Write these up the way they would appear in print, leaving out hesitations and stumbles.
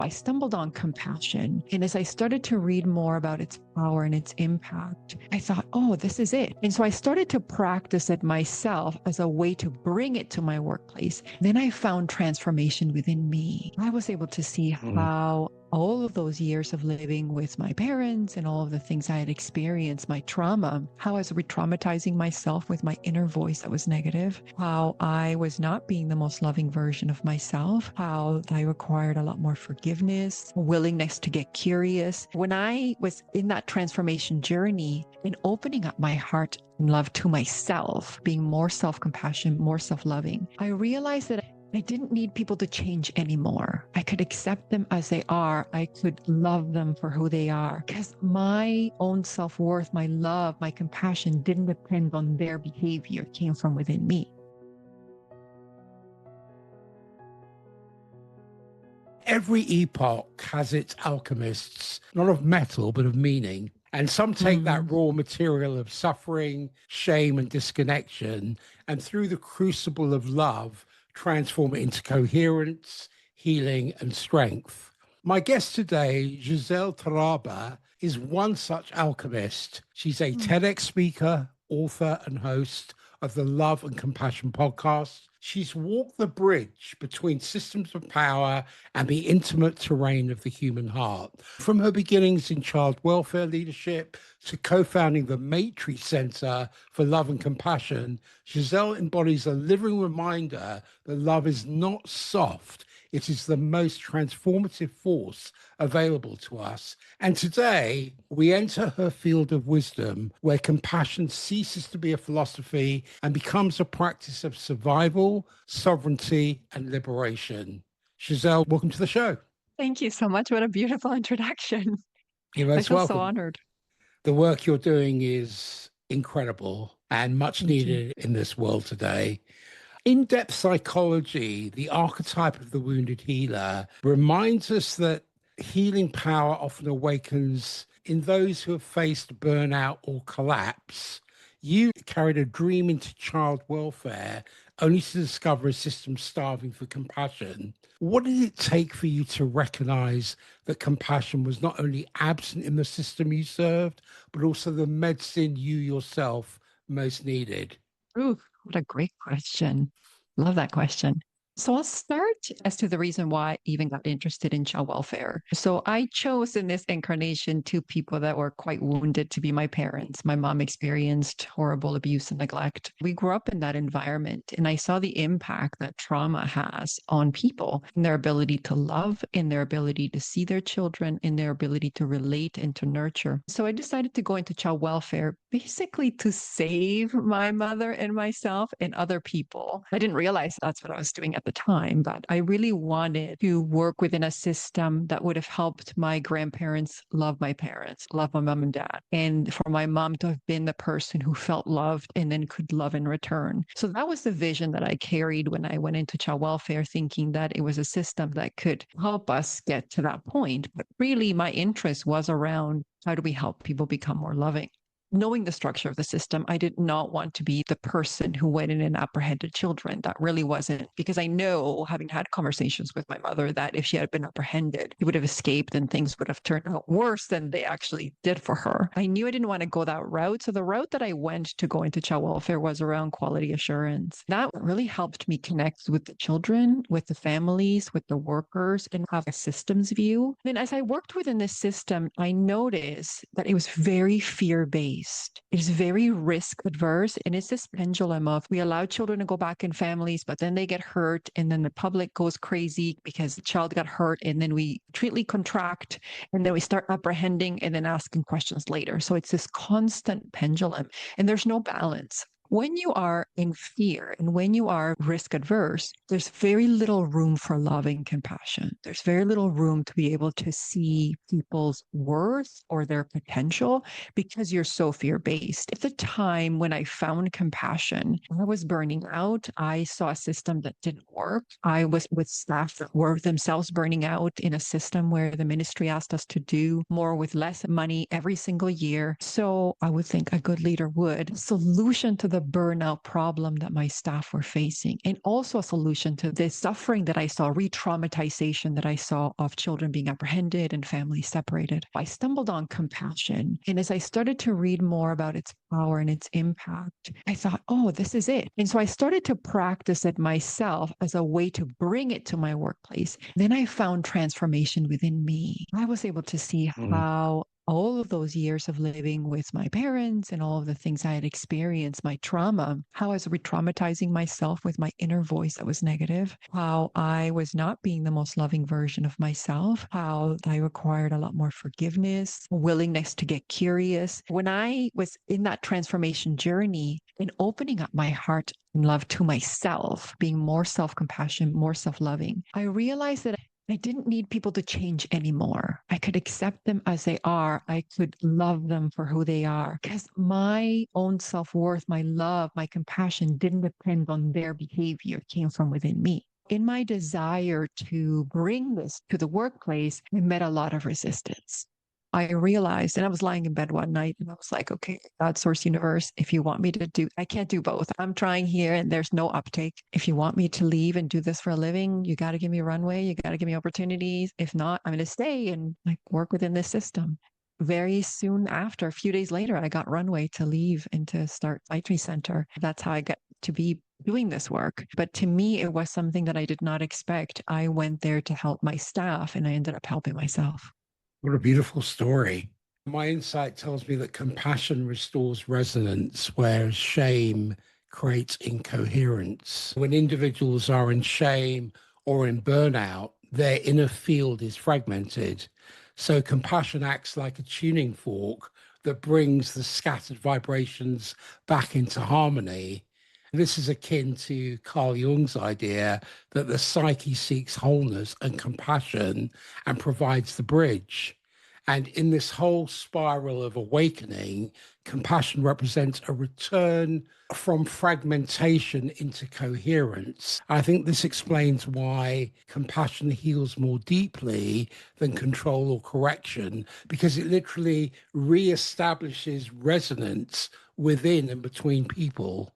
I stumbled on compassion. And as I started to read more about its power and its impact, I thought, oh, this is it. And so I started to practice it myself as a way to bring it to my workplace. Then I found transformation within me. I was able to see how all of those years of living with my parents and all of the things I had experienced, my trauma, how I was re-traumatizing myself with my inner voice that was negative, how I was not being the most loving version of myself, how I required a lot more forgiveness, willingness to get curious. When I was in that transformation journey and opening up my heart and love to myself, being more self-compassion, more self-loving, I realized that I didn't need people to change anymore. I could accept them as they are. I could love them for who they are because my own self-worth, my love, my compassion didn't depend on their behavior. It came from within me. Every epoch has its alchemists, not of metal, but of meaning. And some take that raw material of suffering, shame, and disconnection, and through the crucible of love, transform it into coherence, healing, and strength. My guest today, Gissele Taraba, is one such alchemist. She's a TEDx speaker, author, and host of the Love and Compassion podcast. She's walked the bridge between systems of power and the intimate terrain of the human heart. From her beginnings in child welfare leadership to co-founding the Matri Center for Love and Compassion, Giselle embodies a living reminder that love is not soft. It is the most transformative force available to us. And today, we enter her field of wisdom where compassion ceases to be a philosophy and becomes a practice of survival, sovereignty, and liberation. Giselle, welcome to the show. Thank you so much. What a beautiful introduction. You're most I feel welcome. so honored. The work you're doing is incredible and much Thank needed in this world today. In-depth psychology, the archetype of the wounded healer, reminds us that healing power often awakens in those who have faced burnout or collapse. You carried a dream into child welfare only to discover a system starving for compassion. What did it take for you to recognize that compassion was not only absent in the system you served, but also the medicine you yourself most needed? Ooh, what a great question. Love that question. So I'll start as to the reason why I even got interested in child welfare. So I chose in this incarnation two people that were quite wounded to be my parents. My mom experienced horrible abuse and neglect. We grew up in that environment, and I saw the impact that trauma has on people in their ability to love, in their ability to see their children, in their ability to relate and to nurture. So I decided to go into child welfare basically to save my mother and myself and other people. I didn't realize that's what I was doing at the time, but I really wanted to work within a system that would have helped my grandparents love my parents, love my mom and dad, and for my mom to have been the person who felt loved and then could love in return. So that was the vision that I carried when I went into child welfare, thinking that it was a system that could help us get to that point. But really, my interest was around how do we help people become more loving? Knowing the structure of the system, I did not want to be the person who went in and apprehended children. That really wasn't, because I know, having had conversations with my mother, that if she had been apprehended, he would have escaped and things would have turned out worse than they actually did for her. I knew I didn't want to go that route. So the route that I went to go into child welfare was around quality assurance. That really helped me connect with the children, with the families, with the workers, and have a systems view. Then as I worked within this system, I noticed that it was very fear-based. It is very risk adverse. And it's this pendulum of we allow children to go back in families, but then they get hurt. And then the public goes crazy because the child got hurt. And then we treatly contract. And then we start apprehending and then asking questions later. So it's this constant pendulum and there's no balance. When you are in fear and when you are risk adverse, there's very little room for love and compassion. There's very little room to be able to see people's worth or their potential because you're so fear-based. At the time when I found compassion, I was burning out. I saw a system that didn't work. I was with staff that were themselves burning out in a system where the ministry asked us to do more with less money every single year. So I would think a good leader would. Solution to the the burnout problem that my staff were facing, and also a solution to the suffering that I saw, re-traumatization that I saw of children being apprehended and families separated. I stumbled on compassion. And as I started to read more about its power and its impact, I thought, oh, this is it. And so I started to practice it myself as a way to bring it to my workplace. Then I found transformation within me. I was able to see how all of those years of living with my parents and all of the things I had experienced, my trauma, how I was re-traumatizing myself with my inner voice that was negative, how I was not being the most loving version of myself, how I required a lot more forgiveness, willingness to get curious. When I was in that transformation journey and opening up my heart and love to myself, being more self-compassion, more self-loving, I realized that I didn't need people to change anymore. I could accept them as they are. I could love them for who they are because my own self-worth, my love, my compassion didn't depend on their behavior. It came from within me. In my desire to bring this to the workplace, I met a lot of resistance. I realized, and I was lying in bed one night and I was like, okay, God, source, universe, if you want me to do, I can't do both. I'm trying here and there's no uptake. If you want me to leave and do this for a living, you got to give me a runway. You got to give me opportunities. If not, I'm going to stay and like work within this system. Very soon after, a few days later, I got runway to leave and to start Matri Center. That's how I got to be doing this work. But to me, it was something that I did not expect. I went there to help my staff and I ended up helping myself. What a beautiful story. My insight tells me that compassion restores resonance, whereas shame creates incoherence. When individuals are in shame or in burnout, their inner field is fragmented. So compassion acts like a tuning fork that brings the scattered vibrations back into harmony. This is akin to Carl Jung's idea that the psyche seeks wholeness and compassion and provides the bridge. And in this whole spiral of awakening, compassion represents a return from fragmentation into coherence. I think this explains why compassion heals more deeply than control or correction, because it literally reestablishes resonance within and between people.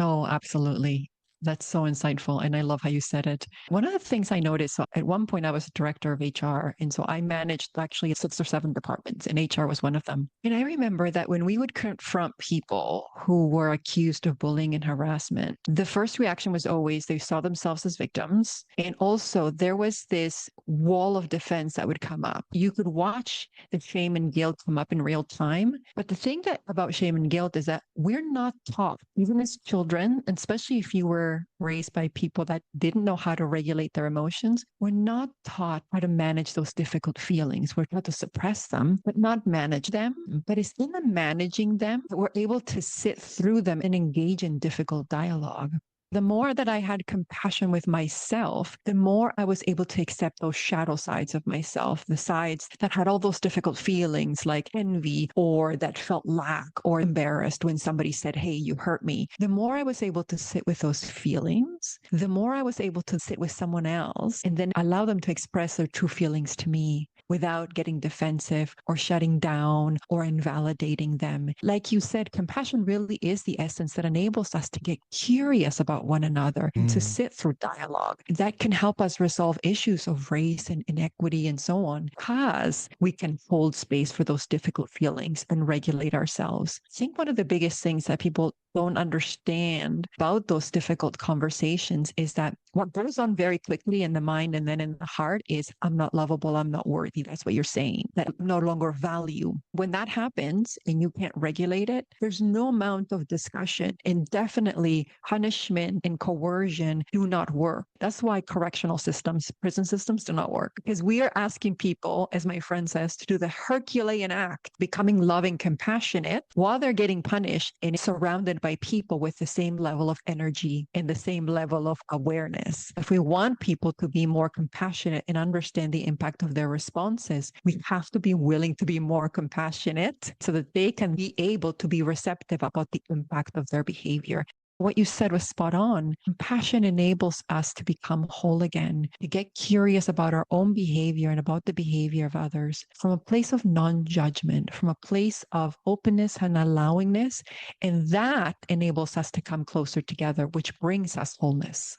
Oh, absolutely. That's so insightful. And I love how you said it. One of the things I noticed, so at one point I was a director of HR. And so I managed actually 6 or 7 departments, and HR was one of them. And I remember that when we would confront people who were accused of bullying and harassment, the first reaction was always they saw themselves as victims. And also there was this wall of defense that would come up. You could watch the shame and guilt come up in real time. But the thing that about shame and guilt is that we're not taught, even as children, and especially if you were raised by people that didn't know how to regulate their emotions, we're not taught how to manage those difficult feelings. We're taught to suppress them, but not manage them. But it's in the managing them that we're able to sit through them and engage in difficult dialogue. The more that I had compassion with myself, the more I was able to accept those shadow sides of myself, the sides that had all those difficult feelings like envy or that felt lack or embarrassed when somebody said, hey, you hurt me. The more I was able to sit with those feelings, the more I was able to sit with someone else and then allow them to express their true feelings to me without getting defensive or shutting down or invalidating them. Like you said, compassion really is the essence that enables us to get curious about one another and to sit through dialogue. That can help us resolve issues of race and inequity and so on, because we can hold space for those difficult feelings and regulate ourselves. I think one of the biggest things that people don't understand about those difficult conversations is that what goes on very quickly in the mind and then in the heart is, I'm not lovable, I'm not worthy. That's what you're saying, that I no longer value. When that happens and you can't regulate it, there's no amount of discussion, and definitely punishment and coercion do not work. That's why correctional systems, prison systems do not work, because we are asking people, as my friend says, to do the Herculean act, becoming loving, compassionate while they're getting punished and surrounded by people with the same level of energy and the same level of awareness. If we want people to be more compassionate and understand the impact of their responses, we have to be willing to be more compassionate so that they can be able to be receptive about the impact of their behavior. What you said was spot on. Compassion enables us to become whole again, to get curious about our own behavior and about the behavior of others from a place of non-judgment, from a place of openness and allowingness. And that enables us to come closer together, which brings us wholeness.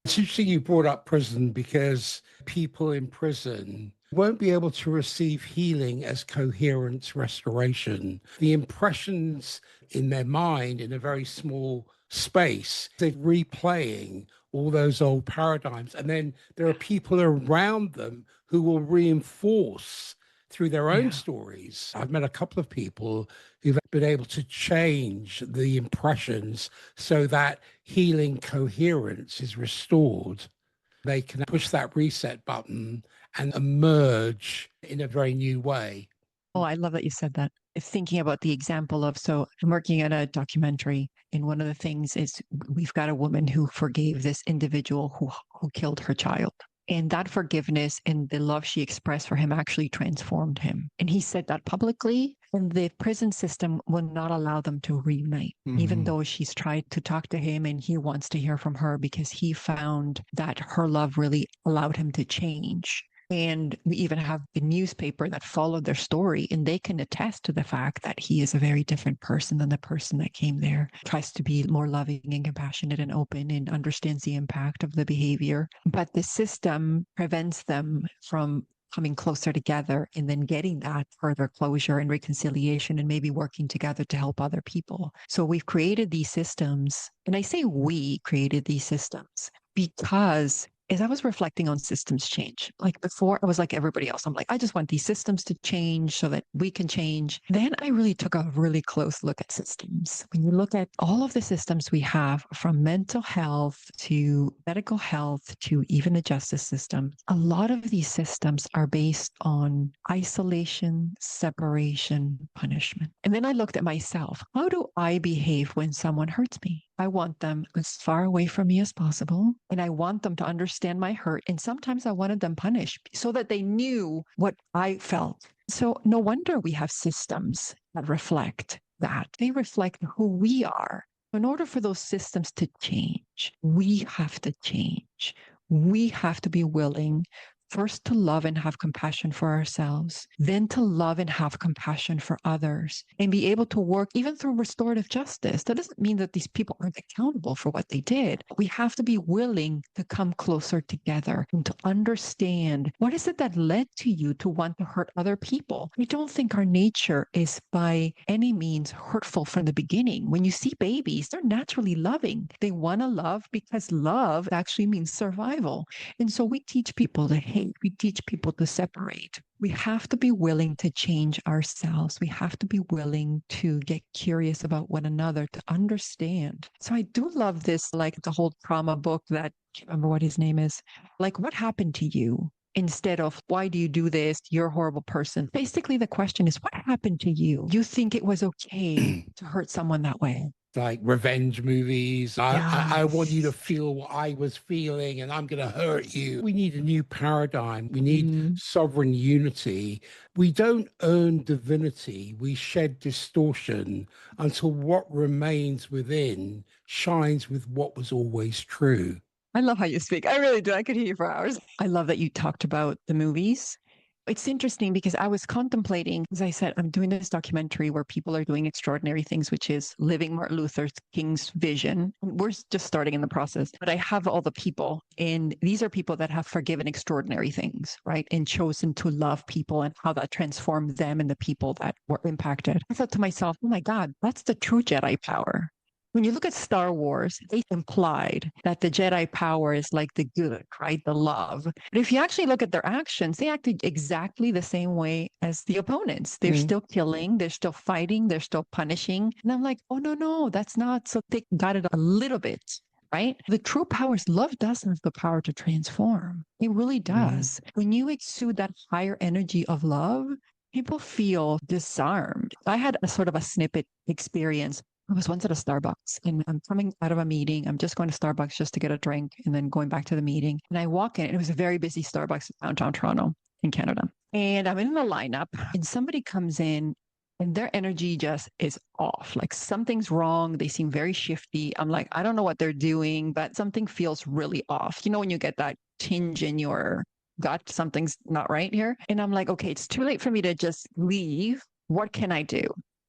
It's interesting you brought up prison because people in prison won't be able to receive healing as coherence restoration. The impressions in their mind in a very small space, they're replaying all those old paradigms. And then there are people around them who will reinforce through their own Yeah. stories. I've met a couple of people who've been able to change the impressions so that healing coherence is restored. They can push that reset button and emerge in a very new way. Oh, I love that you said that. Thinking about the example of, so I'm working on a documentary, and one of the things is we've got a woman who forgave this individual who killed her child. And that forgiveness and the love she expressed for him actually transformed him. And he said that publicly, and the prison system will not allow them to reunite, even though she's tried to talk to him and he wants to hear from her because he found that her love really allowed him to change. And we even have the newspaper that followed their story, and they can attest to the fact that he is a very different person than the person that came there, tries to be more loving and compassionate and open and understands the impact of the behavior. But the system prevents them from coming closer together and then getting that further closure and reconciliation and maybe working together to help other people. So we've created these systems, and I say we created these systems because as I was reflecting on systems change, like before, I was like everybody else. I'm like, I just want these systems to change so that we can change. Then I really took a really close look at systems. When you look at all of the systems we have, from mental health to medical health to even the justice system, a lot of these systems are based on isolation, separation, punishment. And then I looked at myself. How do I behave when someone hurts me? I want them as far away from me as possible. And I want them to understand my hurt. And sometimes I wanted them punished so that they knew what I felt. So no wonder we have systems that reflect that. They reflect who we are. In order for those systems to change, we have to change. We have to be willing first to love and have compassion for ourselves, then to love and have compassion for others, and be able to work even through restorative justice. That doesn't mean that these people aren't accountable for what they did. We have to be willing to come closer together and to understand what is it that led to you to want to hurt other people. I don't think our nature is by any means hurtful from the beginning. When you see babies, they're naturally loving. They want to love because love actually means survival. And so we teach people to hate. We teach people to separate. We have to be willing to change ourselves. We have to be willing to get curious about one another, to understand. So I do love this, like the whole trauma book that, I can't remember what his name is. Like, what happened to you? Instead of, why do you do this? You're a horrible person. Basically, the question is, what happened to you? You think it was okay to hurt someone that way? Like revenge movies. I want you to Yes. feel what I was feeling and I'm going to hurt you. We need a new paradigm. We need Mm. sovereign unity. We don't earn divinity. We shed distortion until what remains within shines with what was always true. I love how you speak. I really do. I could hear you for hours. I love that you talked about the movies. It's interesting because I was contemplating, as I said, I'm doing this documentary where people are doing extraordinary things, which is living Martin Luther King's vision. We're just starting in the process, but I have all the people, and these are people that have forgiven extraordinary things, right? And chosen to love people and how that transformed them and the people that were impacted. I thought to myself, oh my God, that's the true Jedi power. When you look at Star Wars, they implied that the Jedi power is like the good, right? The love. But if you actually look at their actions, they acted exactly the same way as the opponents. They're Mm. still killing, they're still fighting, they're still punishing. And I'm like, oh, no, no, that's not. So they got it a little bit. Right? The true power is love does have the power to transform. It really does. When you exude that higher energy of love, people feel disarmed. I had a sort of a snippet experience. I was once at a Starbucks and I'm coming out of a meeting. I'm just going to Starbucks just to get a drink and then going back to the meeting. And I walk in, and it was a very busy Starbucks in downtown Toronto in Canada. And I'm in the lineup, and somebody comes in and their energy just is off. Like something's wrong. They seem very shifty. I'm like, I don't know what they're doing, but something feels really off. You know, when you get that tinge in your gut, something's not right here. And I'm like, okay, it's too late for me to just leave. What can I do?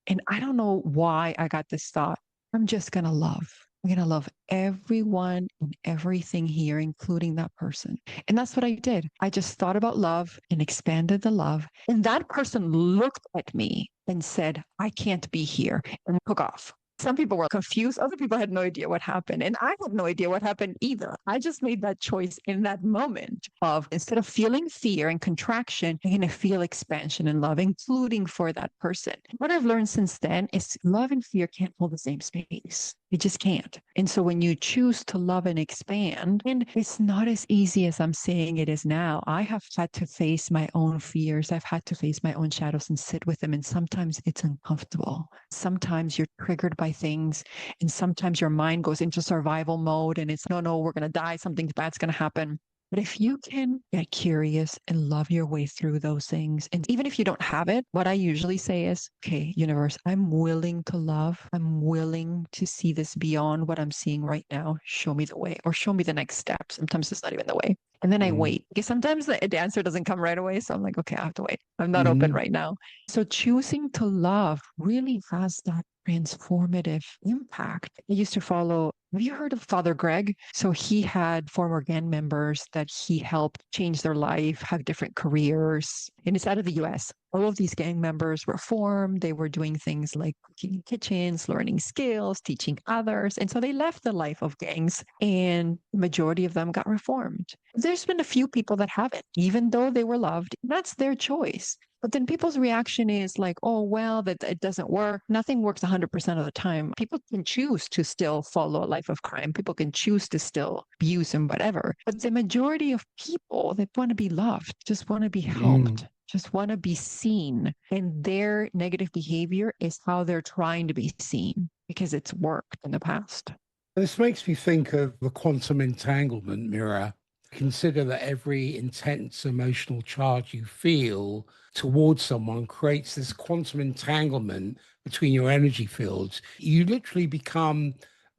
And I don't know why I got this thought. I'm just going to love. I'm going to love everyone and everything here, including that person. And that's what I did. I just thought about love and expanded the love. And that person looked at me and said, I can't be here, and took off. Some people were confused. Other people had no idea what happened. And I had no idea what happened either. I just made that choice in that moment of, instead of feeling fear and contraction, I'm going to feel expansion and love, including for that person. What I've learned since then is love and fear can't hold the same space. It just can't. And so when you choose to love and expand, and it's not as easy as I'm saying it is now. I have had to face my own fears. I've had to face my own shadows and sit with them. And sometimes it's uncomfortable. Sometimes you're triggered by things. And sometimes your mind goes into survival mode and it's, no, we're going to die. Something bad's going to happen. But if you can get curious and love your way through those things, and even if you don't have it, what I usually say is, okay, universe, I'm willing to love. I'm willing to see this beyond what I'm seeing right now. Show me the way, or show me the next step. Sometimes it's not even the way. And then I wait, because sometimes the answer doesn't come right away. So I'm like, okay, I have to wait. I'm not open right now. So choosing to love really has that transformative impact. I used to follow, have you heard of Father Greg? So he had former gang members that he helped change their life, have different careers. And it's out of the US. All of these gang members were formed. They were doing things like cooking in kitchens, learning skills, teaching others. And so they left the life of gangs, and the majority of them got reformed. There's been a few people that haven't, even though they were loved. That's their choice. But then people's reaction is like, oh, well, that it doesn't work. Nothing works 100% of the time. People can choose to still follow a life of crime. People can choose to still abuse and whatever. But the majority of people that want to be loved, just want to be helped, just want to be seen. And their negative behavior is how they're trying to be seen because it's worked in the past. This makes me think of the quantum entanglement mirror. Consider that every intense emotional charge you feel towards someone creates this quantum entanglement between your energy fields. You literally become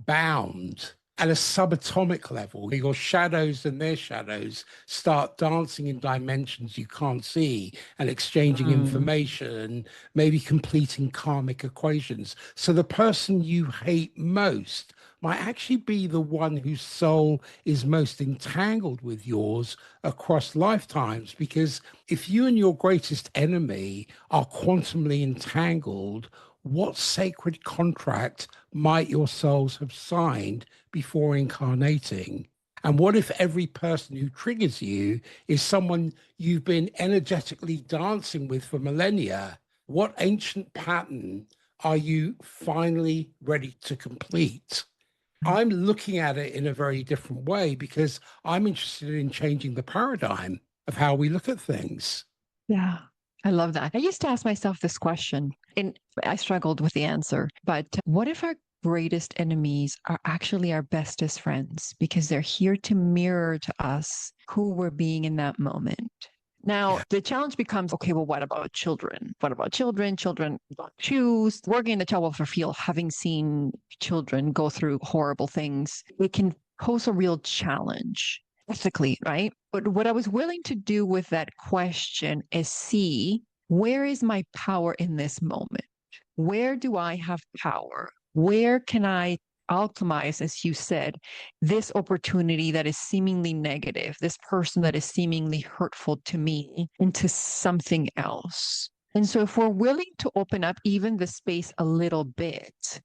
bound at a subatomic level. Your shadows and their shadows start dancing in dimensions you can't see and exchanging information, maybe completing karmic equations. So the person you hate most might actually be the one whose soul is most entangled with yours across lifetimes. Because if you and your greatest enemy are quantumly entangled, what sacred contract might your souls have signed before incarnating? And what if every person who triggers you is someone you've been energetically dancing with for millennia? What ancient pattern are you finally ready to complete? I'm looking at it in a very different way because I'm interested in changing the paradigm of how we look at things. Yeah. I love that. I used to ask myself this question, and I struggled with the answer. But what if our greatest enemies are actually our bestest friends because they're here to mirror to us who we're being in that moment? Now, Yeah. the challenge becomes, okay, well, what about children? What about children? Children don't choose. Working in the child welfare field, having seen children go through horrible things, it can pose a real challenge ethically, right? But what I was willing to do with that question is see, where is my power in this moment? Where do I have power? Where can I alchemize, as you said, this opportunity that is seemingly negative, this person that is seemingly hurtful to me, into something else? And so if we're willing to open up even the space a little bit,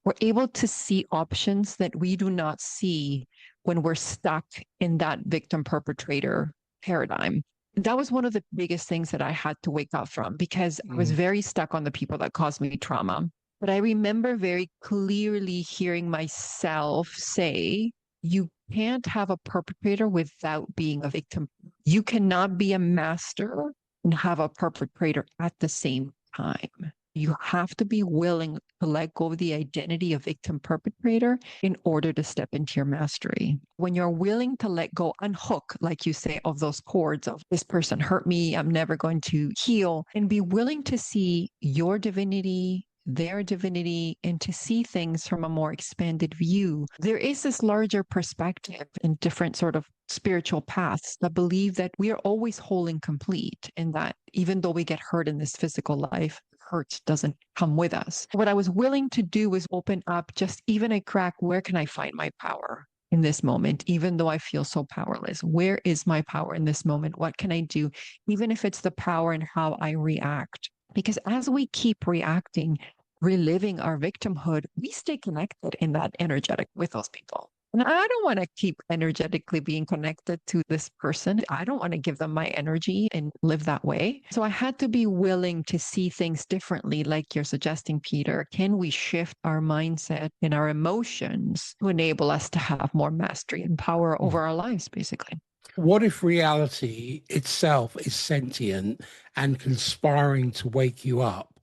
we're able to see options that we do not see when we're stuck in that victim perpetrator paradigm. That was one of the biggest things that I had to wake up from because I was very stuck on the people that caused me trauma. But I remember very clearly hearing myself say, you can't have a perpetrator without being a victim. You cannot be a master and have a perpetrator at the same time. You have to be willing to let go of the identity of victim perpetrator in order to step into your mastery. When you're willing to let go, unhook, like you say, of those cords of this person hurt me, I'm never going to heal, and be willing to see your divinity, their divinity, and to see things from a more expanded view. There is this larger perspective in different sort of spiritual paths that believe that we are always whole and complete, and that even though we get hurt in this physical life, hurt doesn't come with us. What I was willing to do was open up just even a crack. Where can I find my power in this moment, even though I feel so powerless? Where is my power in this moment? What can I do, even if it's the power in how I react? Because as we keep reacting, reliving our victimhood, we stay connected in that energetic with those people. And I don't want to keep energetically being connected to this person. I don't want to give them my energy and live that way. So I had to be willing to see things differently, like you're suggesting, Peter. Can we shift our mindset and our emotions to enable us to have more mastery and power over our lives, basically? What if reality itself is sentient and conspiring to wake you up?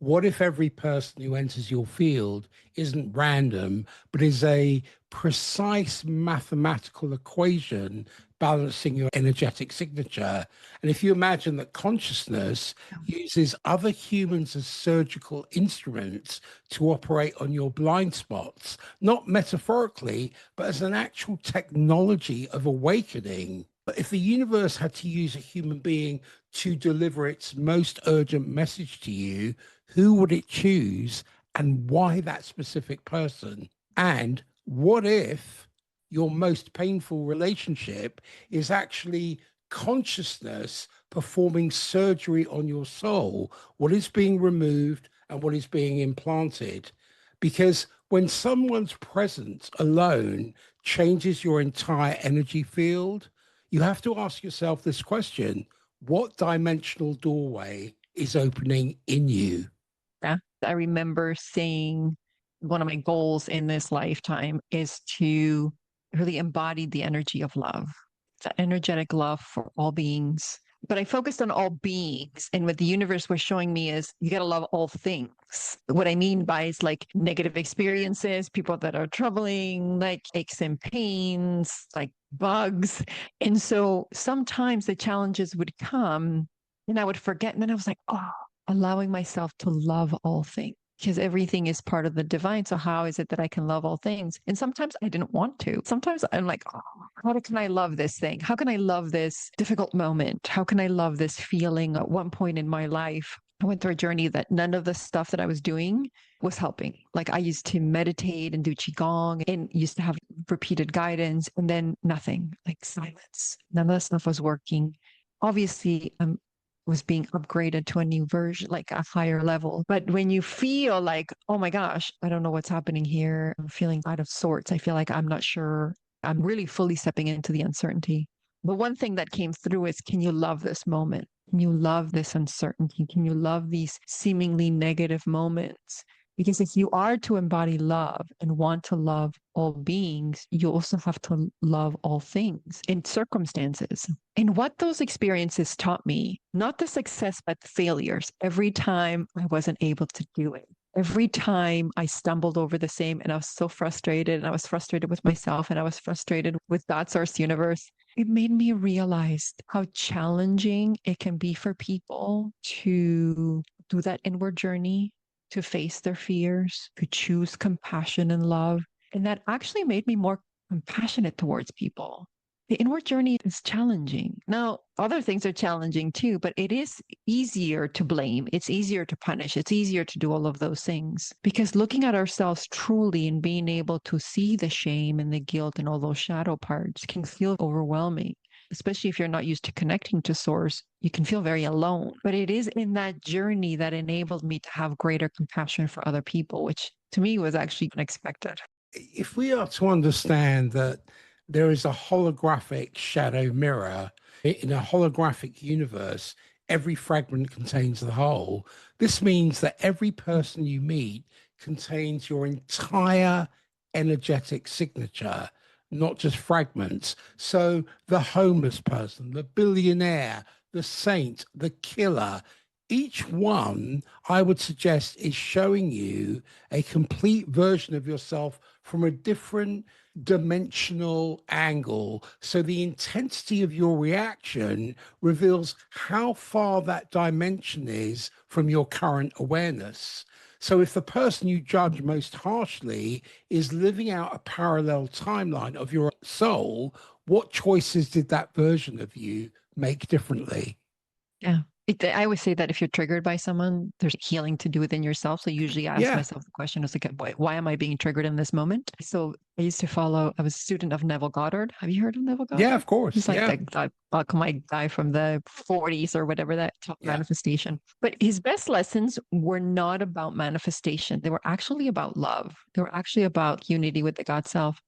What if every person who enters your field isn't random, but is a precise mathematical equation balancing your energetic signature? And if you imagine that consciousness uses other humans as surgical instruments to operate on your blind spots, not metaphorically, but as an actual technology of awakening. But if the universe had to use a human being to deliver its most urgent message to you, who would it choose and why that specific person? And what if your most painful relationship is actually consciousness performing surgery on your soul? What is being removed and what is being implanted? Because when someone's presence alone changes your entire energy field, you have to ask yourself this question: what dimensional doorway is opening in you? Yeah. I remember saying one of my goals in this lifetime is to really embody the energy of love, the energetic love for all beings. But I focused on all beings. And what the universe was showing me is you got to love all things. What I mean by is like negative experiences, people that are troubling, like aches and pains, like bugs. And so sometimes the challenges would come and I would forget. And then I was like, oh, allowing myself to love all things because everything is part of the divine. So how is it that I can love all things? And sometimes I didn't want to. Sometimes I'm like, oh, how can I love this thing? How can I love this difficult moment? How can I love this feeling? At one point in my life, I went through a journey that none of the stuff that I was doing was helping. Like I used to meditate and do qigong and used to have repeated guidance and then nothing, like silence. None of that stuff was working. Obviously, I'm was being upgraded to a new version, like a higher level. But when you feel like, oh my gosh, I don't know what's happening here, I'm feeling out of sorts. I feel like I'm not sure. I'm really fully stepping into the uncertainty. The one thing that came through is, can you love this moment? Can you love this uncertainty? Can you love these seemingly negative moments? Because if you are to embody love and want to love all beings, you also have to love all things in circumstances. And what those experiences taught me, not the success, but the failures, every time I wasn't able to do it. Every time I stumbled over the same and I was so frustrated and I was frustrated with myself and I was frustrated with God, source, universe, it made me realize how challenging it can be for people to do that inward journey, to face their fears, to choose compassion and love. And that actually made me more compassionate towards people. The inward journey is challenging. Now, other things are challenging too, but it is easier to blame. It's easier to punish. It's easier to do all of those things because looking at ourselves truly and being able to see the shame and the guilt and all those shadow parts can feel overwhelming. Especially if you're not used to connecting to source, you can feel very alone. But it is in that journey that enabled me to have greater compassion for other people, which to me was actually unexpected. If we are to understand that there is a holographic shadow mirror in a holographic universe, every fragment contains the whole. This means that every person you meet contains your entire energetic signature, not just fragments. So the homeless person, the billionaire, the saint, the killer, each one, I would suggest, is showing you a complete version of yourself from a different dimensional angle. So the intensity of your reaction reveals how far that dimension is from your current awareness. So if the person you judge most harshly is living out a parallel timeline of your soul, what choices did that version of you make differently? Yeah. I always say that if you're triggered by someone, there's healing to do within yourself. So usually I ask Yeah. myself the question, it's like, why am I being triggered in this moment? So I used to I was a student of Neville Goddard. Have you heard of Neville Yeah, Goddard? of course. He's like Yeah. the alchemist guy from the 40s or whatever, that top Yeah. manifestation. But his best lessons were not about manifestation. They were actually about love. They were actually about unity with the God self.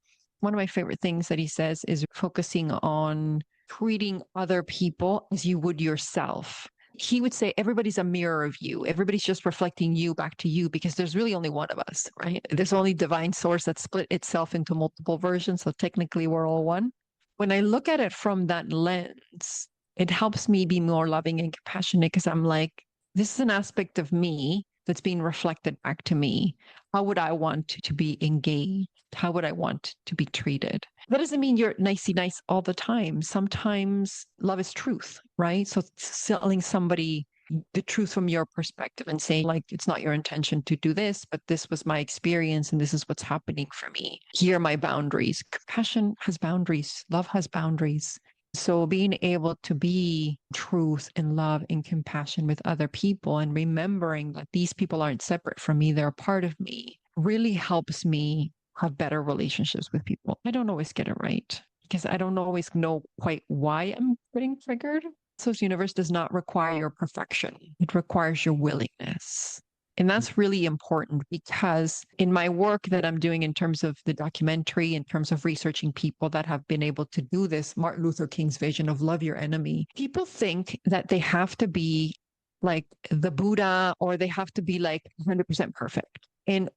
One of my favorite things that he says is focusing on treating other people as you would yourself. He would say everybody's a mirror of you. Everybody's just reflecting you back to you because there's really only one of us, right? There's only divine source that split itself into multiple versions. So technically we're all one. When I look at it from that lens, it helps me be more loving and compassionate because I'm like, this is an aspect of me that's being reflected back to me. How would I want to be engaged? How would I want to be treated? That doesn't mean you're nicey nice all the time. Sometimes love is truth, right? So telling somebody the truth from your perspective and saying, like, it's not your intention to do this, but this was my experience and this is what's happening for me. Here are my boundaries. Compassion has boundaries, love has boundaries. So being able to be truth and love and compassion with other people and remembering that these people aren't separate from me, they're a part of me, really helps me have better relationships with people. I don't always get it right because I don't always know quite why I'm getting triggered. So the universe does not require your perfection. It requires your willingness. And that's really important because in my work that I'm doing in terms of the documentary, in terms of researching people that have been able to do this, Martin Luther King's vision of love your enemy, people think that they have to be like the Buddha or they have to be like 100% perfect. And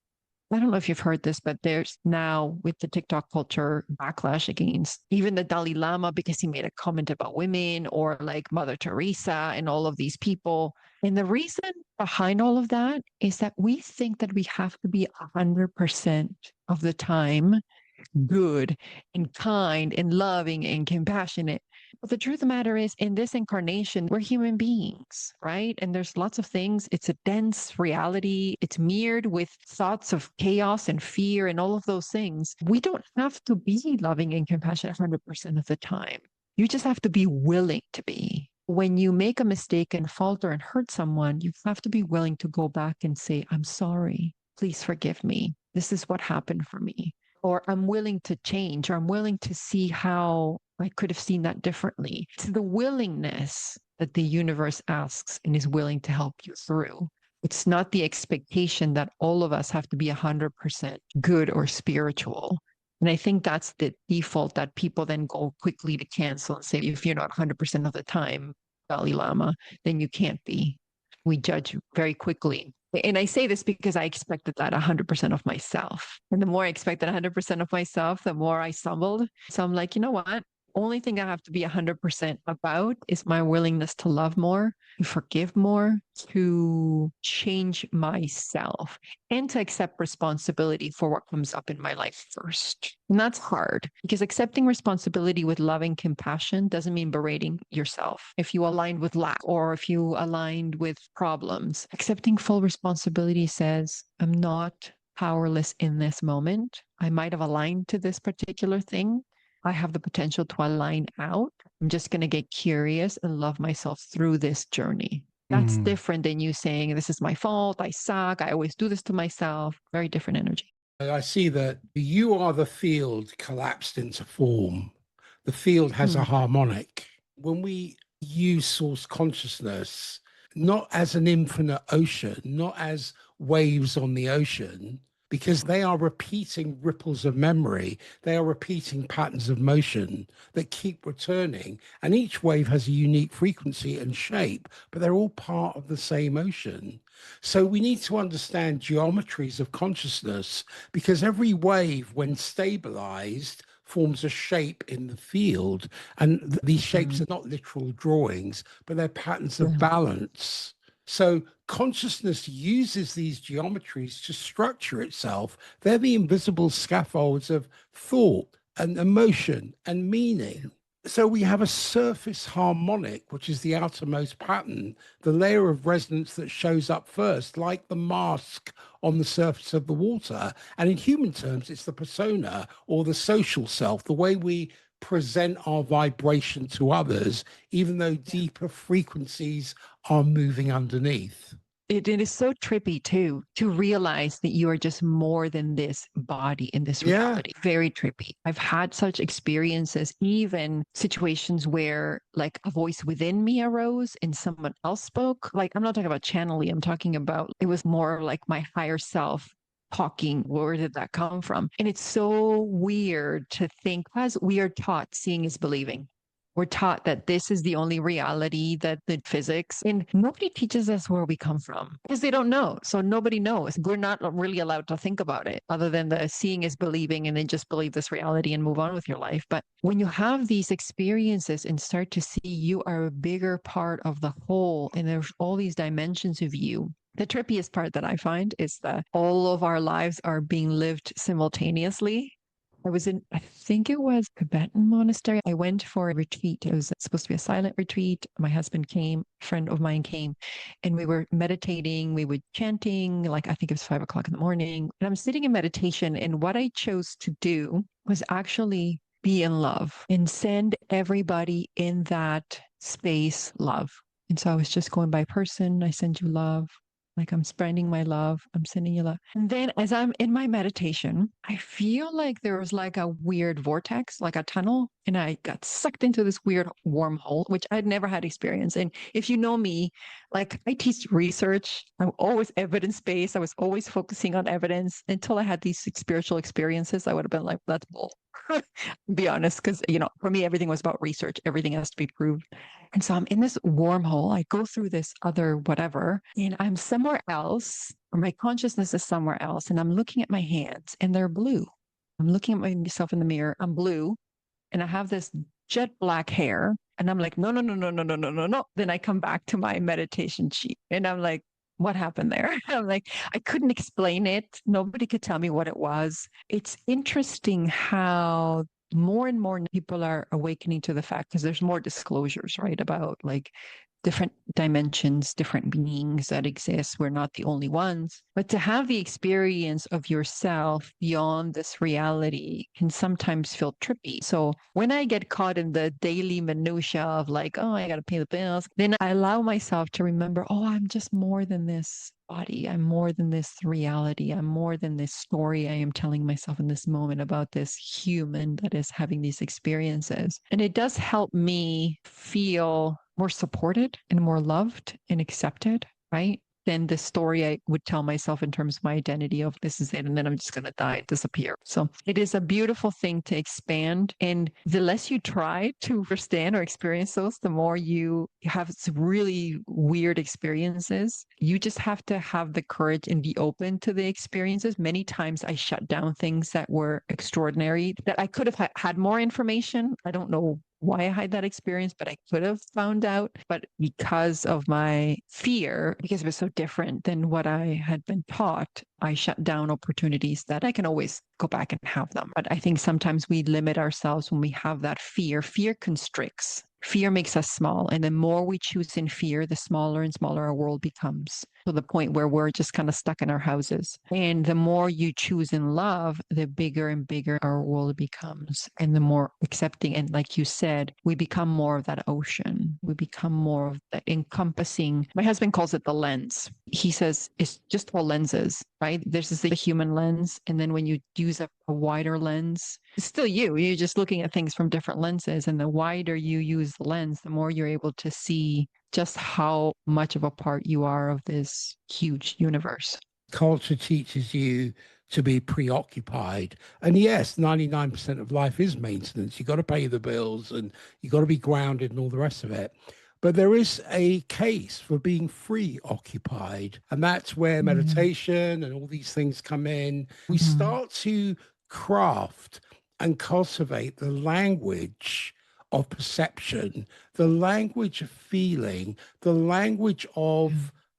I don't know if you've heard this, but there's now with the TikTok culture backlash against even the Dalai Lama because he made a comment about women or like Mother Teresa and all of these people. And the reason behind all of that is that we think that we have to be 100% of the time good and kind and loving and compassionate. But the truth of the matter is, in this incarnation, we're human beings, right? And there's lots of things. It's a dense reality. It's mirrored with thoughts of chaos and fear and all of those things. We don't have to be loving and compassionate 100% of the time. You just have to be willing to be. When you make a mistake and falter and hurt someone, you have to be willing to go back and say, I'm sorry. Please forgive me. This is what happened for me, or I'm willing to change, or I'm willing to see how I could have seen that differently. It's the willingness that the universe asks and is willing to help you through. It's not the expectation that all of us have to be 100% good or spiritual. And I think that's the default that people then go quickly to cancel and say, if you're not 100% of the time, Dalai Lama, then you can't be. We judge very quickly. And I say this because I expected that 100% of myself. And the more I expected 100% of myself, the more I stumbled. So I'm like, you know what? Only thing I have to be 100% about is my willingness to love more, to forgive more, to change myself, and to accept responsibility for what comes up in my life first. And that's hard because accepting responsibility with loving compassion doesn't mean berating yourself. If you aligned with lack or if you aligned with problems, accepting full responsibility says, I'm not powerless in this moment. I might have aligned to this particular thing. I have the potential to align out. I'm just going to get curious and love myself through this journey. That's different than you saying, this is my fault. I suck. I always do this to myself. Very different energy. I see that you are the field collapsed into form. The field has a Hmm. harmonic. When we use source consciousness, not as an infinite ocean, not as waves on the ocean, because they are repeating ripples of memory. They are repeating patterns of motion that keep returning. And each wave has a unique frequency and shape, but they're all part of the same ocean. So we need to understand geometries of consciousness because every wave, when stabilized, forms a shape in the field. And these shapes Hmm. are not literal drawings, but they're patterns of Yeah. balance. So consciousness uses these geometries to structure itself. They're the invisible scaffolds of thought and emotion and meaning. So we have a surface harmonic, which is the outermost pattern, the layer of resonance that shows up first, like the mask on the surface of the water. And in human terms, it's the persona or the social self, the way we present our vibration to others, even though deeper frequencies are moving underneath. It is so trippy too to realize that you are just more than this body in this Yeah. reality. Very trippy. I've had such experiences, even situations where like a voice within me arose and someone else spoke. Like I'm not talking about channeling, I'm talking about it was more like my higher self talking. Where did that come from? And it's so weird to think, as we are taught, seeing is believing. We're taught that this is the only reality, that the physics, and nobody teaches us where we come from because they don't know. So nobody knows. We're not really allowed to think about it other than the seeing is believing and then just believe this reality and move on with your life. But when you have these experiences and start to see you are a bigger part of the whole and there's all these dimensions of you, the trippiest part that I find is that all of our lives are being lived simultaneously. I was in, I think it was Tibetan monastery. I went for a retreat. It was supposed to be a silent retreat. My husband came, a friend of mine came, and we were meditating. We were chanting, like I think it was 5 o'clock in the morning. And I'm sitting in meditation. And what I chose to do was actually be in love and send everybody in that space love. And so I was just going by person. I send you love. Like I'm spreading my love, I'm sending you love. And then as I'm in my meditation, I feel like there was like a weird vortex, like a tunnel, and I got sucked into this weird wormhole, which I'd never had experience. And if you know me, like I teach research, I'm always evidence based. I was always focusing on evidence until I had these spiritual experiences. I would have been like, that's bull. Be honest, because for me, everything was about research. Everything has to be proved. And so I'm in this wormhole. I go through this other whatever, and I'm somewhere else, or my consciousness is somewhere else. And I'm looking at my hands, and they're blue. I'm looking at myself in the mirror. I'm blue, and I have this jet black hair. And I'm like, no, no, no, no, no, no, no, no, no. Then I come back to my meditation sheet, and I'm like, what happened there? I'm like, I couldn't explain it. Nobody could tell me what it was. It's interesting how more and more people are awakening to the fact because there's more disclosures, right, about like different dimensions, different beings that exist. We're not the only ones. But to have the experience of yourself beyond this reality can sometimes feel trippy. So when I get caught in the daily minutia of like, oh, I got to pay the bills, then I allow myself to remember, oh, I'm just more than this body. I'm more than this reality. I'm more than this story I am telling myself in this moment about this human that is having these experiences. And it does help me feel more supported and more loved and accepted, right? Than the story I would tell myself in terms of my identity of this is it, and then I'm just going to die and disappear. So it is a beautiful thing to expand. And the less you try to understand or experience those, the more you have some really weird experiences. You just have to have the courage and be open to the experiences. Many times I shut down things that were extraordinary, that I could have had more information. I don't know why I had that experience, but I could have found out. But because of my fear, because it was so different than what I had been taught, I shut down opportunities that I can always go back and have them. But I think sometimes we limit ourselves when we have that fear. Fear constricts. Fear makes us small. And the more we choose in fear, the smaller and smaller our world becomes, to the point where we're just kind of stuck in our houses. And the more you choose in love, the bigger and bigger our world becomes. And the more accepting. And like you said, we become more of that ocean. We become more of that encompassing. My husband calls it the lens. He says it's just all lenses, right? This is the human lens. And then when you use a wider lens, it's still you. You're just looking at things from different lenses. And the wider you use the lens, the more you're able to see just how much of a part you are of this huge universe. Culture teaches you to be preoccupied. And yes, 99% of life is maintenance. You got to pay the bills and you got to be grounded and all the rest of it. But there is a case for being free occupied. And that's where meditation and all these things come in. We start to craft and cultivate the language of perception, the language of feeling, the language of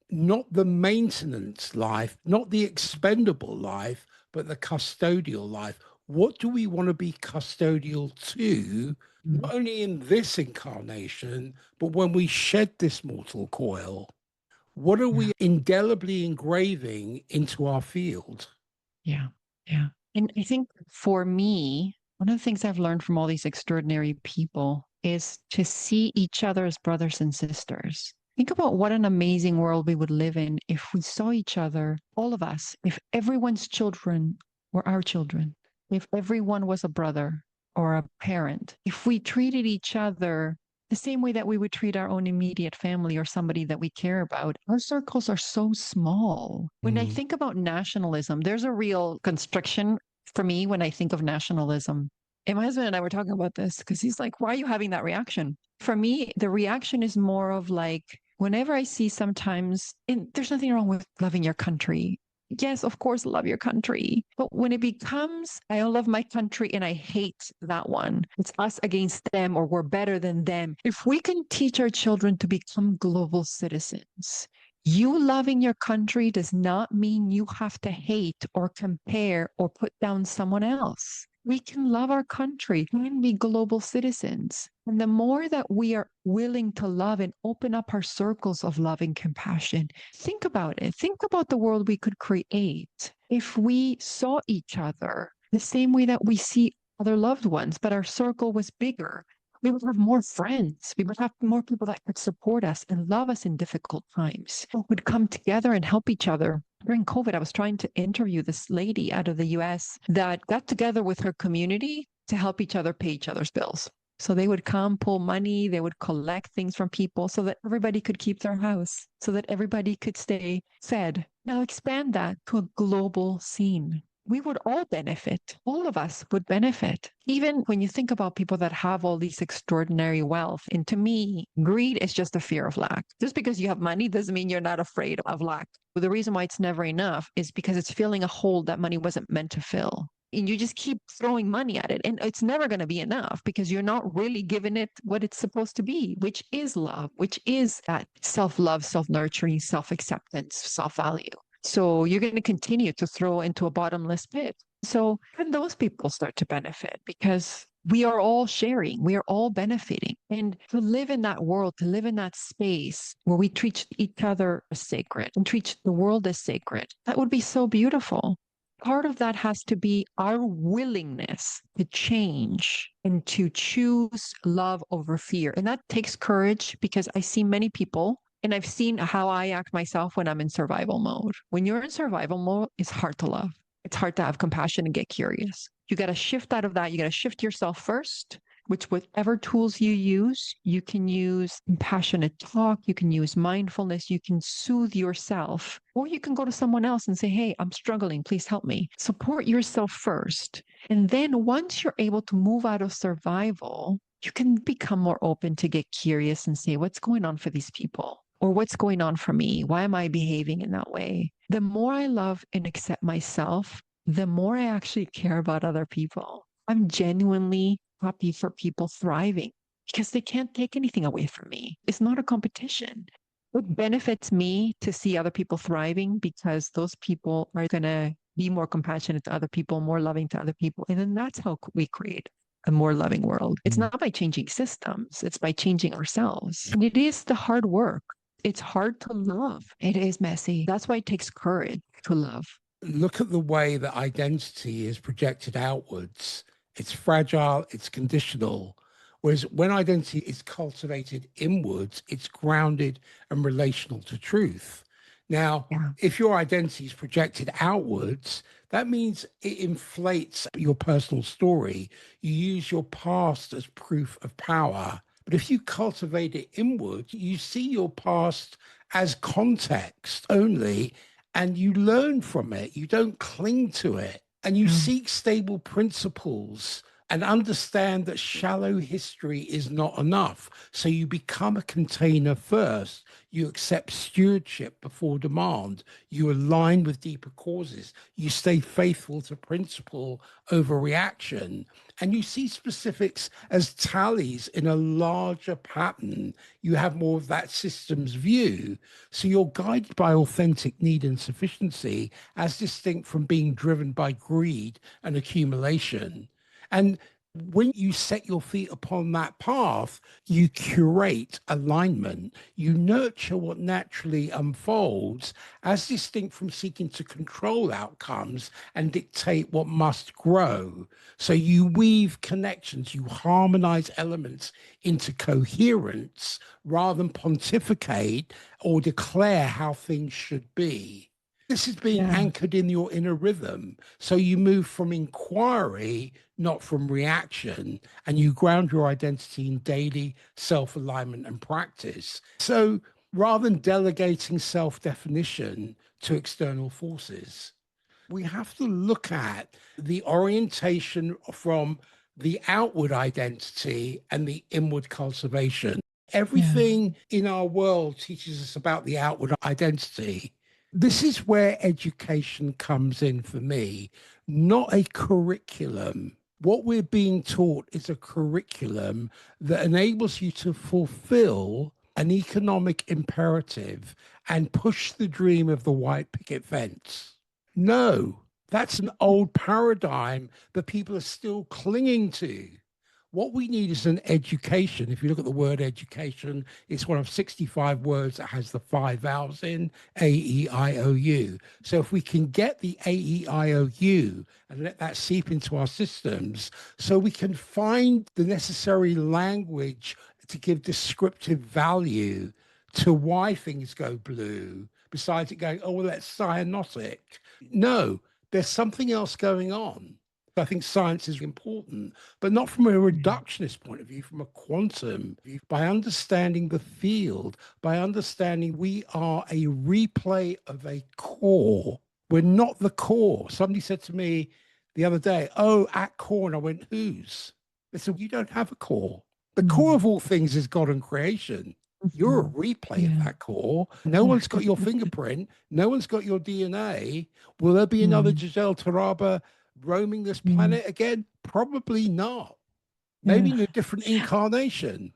not the maintenance life, not the expendable life, but the custodial life. What do we want to be custodial to, Mm. not only in this incarnation, but when we shed this mortal coil? What are Yeah. we indelibly engraving into our field? Yeah. Yeah. And I think for me, one of the things I've learned from all these extraordinary people is to see each other as brothers and sisters. Think about what an amazing world we would live in if we saw each other, all of us, if everyone's children were our children, if everyone was a brother or a parent, if we treated each other the same way that we would treat our own immediate family or somebody that we care about. Our circles are so small. When I Mm, think about nationalism, there's a real constriction for me when I think of nationalism. And my husband and I were talking about this because he's like, why are you having that reaction? For me, the reaction is more of like, whenever I see sometimes, and there's nothing wrong with loving your country. Yes, of course, love your country. But when it becomes, I love my country and I hate that one, it's us against them or we're better than them. If we can teach our children to become global citizens, you loving your country does not mean you have to hate or compare or put down someone else. We can love our country and be global citizens. And the more that we are willing to love and open up our circles of love and compassion, think about it. Think about the world we could create if we saw each other the same way that we see other loved ones, but our circle was bigger. We would have more friends. We would have more people that could support us and love us in difficult times. We would come together and help each other. During COVID, I was trying to interview this lady out of the US that got together with her community to help each other pay each other's bills. So they would come, pull money, they would collect things from people so that everybody could keep their house, so that everybody could stay fed. Now expand that to a global scene. We would all benefit. All of us would benefit. Even when you think about people that have all these extraordinary wealth. And to me, greed is just a fear of lack. Just because you have money doesn't mean you're not afraid of lack. But the reason why it's never enough is because it's filling a hole that money wasn't meant to fill. And you just keep throwing money at it. And it's never going to be enough because you're not really giving it what it's supposed to be, which is love, which is that self love, self nurturing, self acceptance, self value. So you're going to continue to throw into a bottomless pit. So even those people start to benefit because we are all sharing, we are all benefiting. And to live in that world, to live in that space where we treat each other as sacred and treat the world as sacred, that would be so beautiful. Part of that has to be our willingness to change and to choose love over fear. And that takes courage because I see many people and I've seen how I act myself when I'm in survival mode. When you're in survival mode, it's hard to love. It's hard to have compassion and get curious. You got to shift out of that. You got to shift yourself first, which whatever tools you can use compassionate talk, you can use mindfulness, you can soothe yourself, or you can go to someone else and say, hey, I'm struggling. Please help me. Support yourself first. And then once you're able to move out of survival, you can become more open to get curious and say, what's going on for these people? Or what's going on for me? Why am I behaving in that way? The more I love and accept myself, the more I actually care about other people. I'm genuinely happy for people thriving because they can't take anything away from me. It's not a competition. It benefits me to see other people thriving because those people are going to be more compassionate to other people, more loving to other people. And then that's how we create a more loving world. It's mm. not by changing systems, it's by changing ourselves. And it is the hard work. It's hard to love. It is messy. That's why it takes courage to love. Look at the way that identity is projected outwards. It's fragile, it's conditional. Whereas when identity is cultivated inwards, it's grounded and relational to truth. Now, Yeah. if your identity is projected outwards, that means it inflates your personal story. You use your past as proof of power. But if you cultivate it inward, you see your past as context only and you learn from it. You don't cling to it and you Yeah. seek stable principles and understand that shallow history is not enough. So you become a container first. You accept stewardship before demand. You align with deeper causes. You stay faithful to principle over reaction. And you see specifics as tallies in a larger pattern. You have more of that systems view. So you're guided by authentic need and sufficiency as distinct from being driven by greed and accumulation. And when you set your feet upon that path, you curate alignment, you nurture what naturally unfolds, as distinct from seeking to control outcomes and dictate what must grow. So you weave connections, you harmonize elements into coherence rather than pontificate or declare how things should be. This is being Yeah. anchored in your inner rhythm. So you move from inquiry, not from reaction, and you ground your identity in daily self alignment and practice. So rather than delegating self definition to external forces, we have to look at the orientation from the outward identity and the inward cultivation. Yeah. Everything in our world teaches us about the outward identity. This is where education comes in for me, not a curriculum. What we're being taught is a curriculum that enables you to fulfill an economic imperative and push the dream of the white picket fence. No, that's an old paradigm that people are still clinging to. What we need is an education. If you look at the word education, it's one of 65 words that has the 5 vowels in A, E, I, O, U. So if we can get the A, E, I, O, U and let that seep into our systems, so we can find the necessary language to give descriptive value to why things go blue, besides it going, oh, well, that's cyanotic. No, there's something else going on. I think science is important, but not from a reductionist point of view, from a quantum view, by understanding the field, by understanding we are a replay of a core. We're not the core. Somebody said to me the other day, oh, at core. And I went, whose? They said, you don't have a core. The core Mm. of all things is God and creation. You're a Mhm. replay of Yeah. that core. No one's got your fingerprint. No one's got your DNA. Will there be another Mm. Giselle Taraba roaming this Mm. planet again? Probably not. Maybe Yeah. in a different incarnation,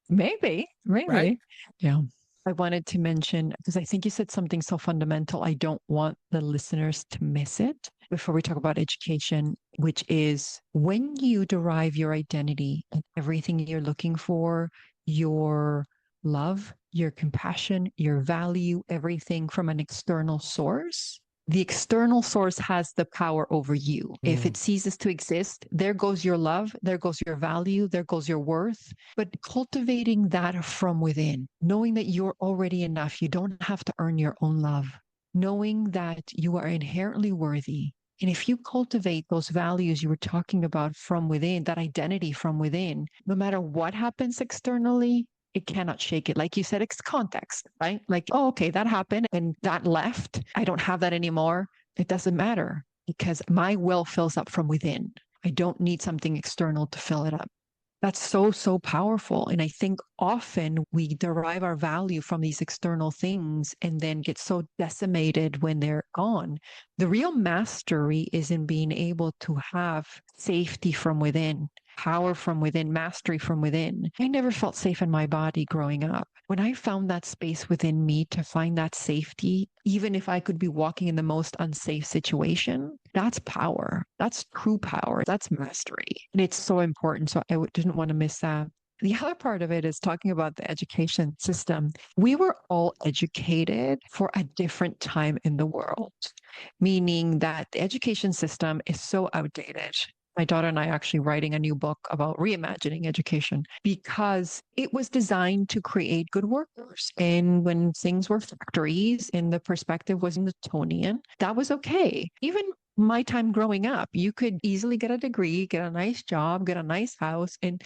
Maybe, right? maybe. Yeah. I wanted to mention, because I think you said something so fundamental. I don't want the listeners to miss it before we talk about education, which is when you derive your identity and everything you're looking for, your love, your compassion, your value, everything from an external source, the external source has the power over you. If Mm. it ceases to exist, there goes your love, there goes your value, there goes your worth. But cultivating that from within, knowing that you're already enough, you don't have to earn your own love, knowing that you are inherently worthy. And if you cultivate those values you were talking about from within, that identity from within, no matter what happens externally, it cannot shake it. Like you said, it's context, right? Like, oh, okay, that happened and that left. I don't have that anymore. It doesn't matter because my well fills up from within. I don't need something external to fill it up. That's so, so powerful. And I think often we derive our value from these external things and then get so decimated when they're gone. The real mastery is in being able to have safety from within, power from within, mastery from within. I never felt safe in my body growing up. When I found that space within me to find that safety, even if I could be walking in the most unsafe situation, that's power. That's true power. That's mastery. And it's so important. So didn't want to miss that. The other part of it is talking about the education system. We were all educated for a different time in the world, meaning that the education system is so outdated. My daughter and I are actually writing a new book about reimagining education because it was designed to create good workers. And when things were factories and the perspective was Newtonian, that was okay. Even my time growing up, you could easily get a degree, get a nice job, get a nice house, and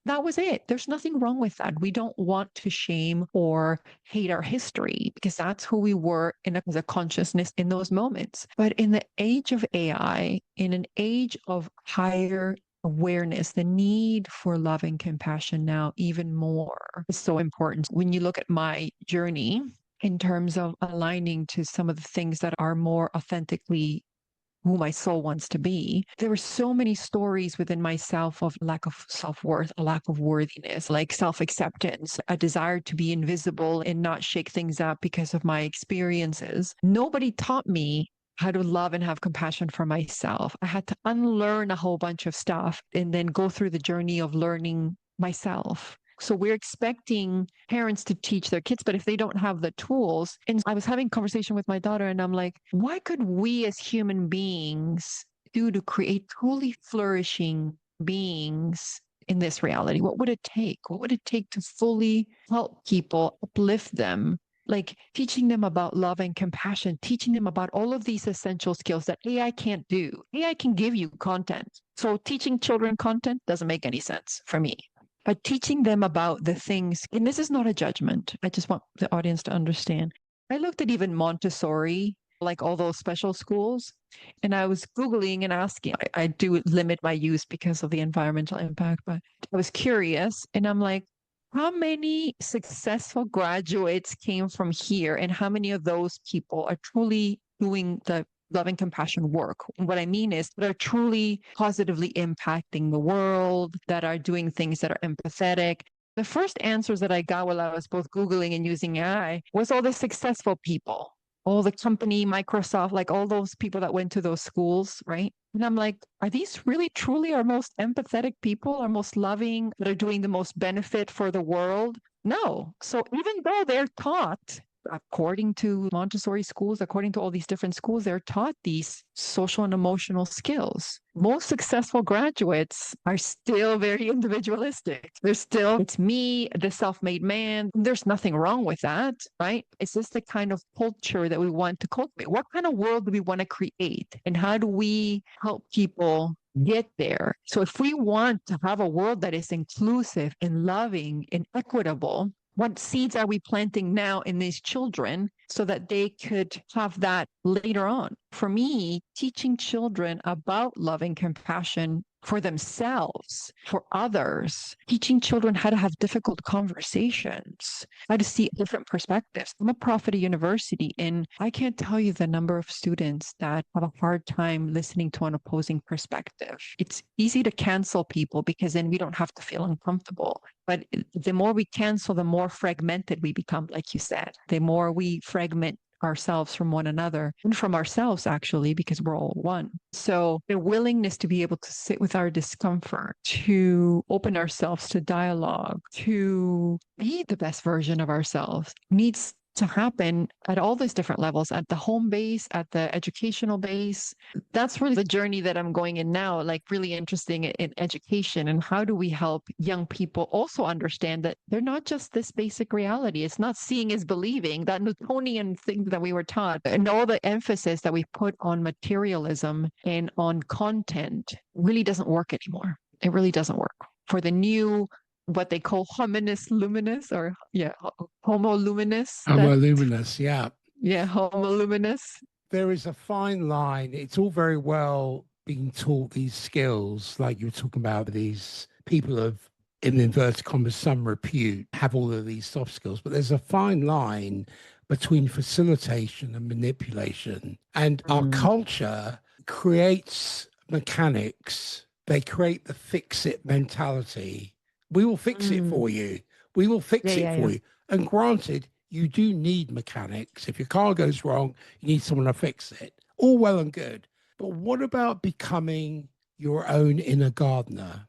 that was it. There's nothing wrong with that. We don't want to shame or hate our history because that's who we were as a consciousness in those moments. But in the age of AI, in an age of higher awareness, the need for love and compassion now even more is so important. When you look at my journey in terms of aligning to some of the things that are more authentically who my soul wants to be, there were so many stories within myself of lack of self-worth, a lack of worthiness, like self-acceptance, a desire to be invisible and not shake things up because of my experiences. Nobody taught me how to love and have compassion for myself. I had to unlearn a whole bunch of stuff and then go through the journey of learning myself. So we're expecting parents to teach their kids, but if they don't have the tools, and I was having a conversation with my daughter and I'm like, what could we as human beings do to create truly flourishing beings in this reality? What would it take? What would it take to fully help people, uplift them? Like teaching them about love and compassion, teaching them about all of these essential skills that AI can't do. AI can give you content. So teaching children content doesn't make any sense for me. But teaching them about the things, and this is not a judgment. I just want the audience to understand. I looked at even Montessori, like all those special schools, and I was Googling and asking. I do limit my use because of the environmental impact, but I was curious and I'm like, how many successful graduates came from here and how many of those people are truly doing the love and compassion work? And what I mean is that are truly positively impacting the world, that are doing things that are empathetic. The first answers that I got while I was both Googling and using AI was all the successful people, all the company, Microsoft, like all those people that went to those schools, right? And I'm like, are these really truly our most empathetic people, our most loving, that are doing the most benefit for the world? No. So even though they're taught, according to Montessori schools, according to all these different schools, they're taught these social and emotional skills. Most successful graduates are still very individualistic. They're still, it's me, the self-made man. There's nothing wrong with that, right? It's just the kind of culture that we want to cultivate. What kind of world do we want to create? And how do we help people get there? So if we want to have a world that is inclusive and loving and equitable, what seeds are we planting now in these children so that they could have that later on? For me, teaching children about love and compassion for themselves, for others, teaching children how to have difficult conversations, how to see different perspectives. I'm a prof at a university, and I can't tell you the number of students that have a hard time listening to an opposing perspective. It's easy to cancel people because then we don't have to feel uncomfortable. But the more we cancel, the more fragmented we become, like you said. The more we fragment ourselves from one another and from ourselves, actually, because we're all one. So the willingness to be able to sit with our discomfort, to open ourselves to dialogue, to be the best version of ourselves needs to happen at all these different levels, at the home base, at the educational base. That's really the journey that I'm going in now, like really interesting in education. And how do we help young people also understand that they're not just this basic reality? It's not seeing is believing, that Newtonian thing that we were taught, and all the emphasis that we put on materialism and on content really doesn't work anymore. It really doesn't work. For the new, what they call hominis luminous, or homo luminous. Homo luminous, yeah. Yeah, homo luminous. There is a fine line. It's all very well being taught these skills, like you were talking about these people of, in inverted commas, some repute, have all of these soft skills, but there's a fine line between facilitation and manipulation. And our culture creates mechanics. They create the fix-it mentality. We will fix it for you. We will fix it for you. And granted, you do need mechanics. If your car goes wrong, you need someone to fix it. All well and good. But what about becoming your own inner gardener?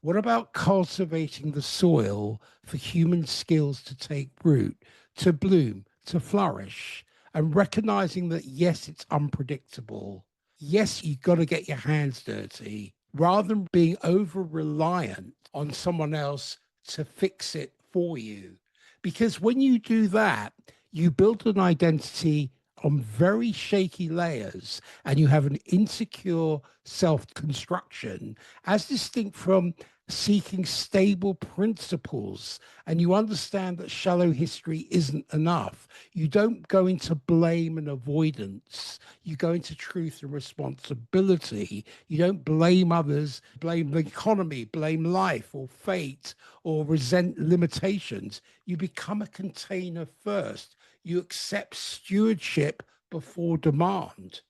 What about cultivating the soil for human skills to take root, to bloom, to flourish, and recognizing that, yes, it's unpredictable. Yes, you've got to get your hands dirty, rather than being over-reliant on someone else to fix it for you. Because when you do that, you build an identity on very shaky layers, and you have an insecure self-construction as distinct from seeking stable principles, and you understand that shallow history isn't enough. You don't go into blame and avoidance. You go into truth and responsibility. You don't blame others, blame the economy, blame life or fate, or resent limitations. You become a container first. You accept stewardship before demand.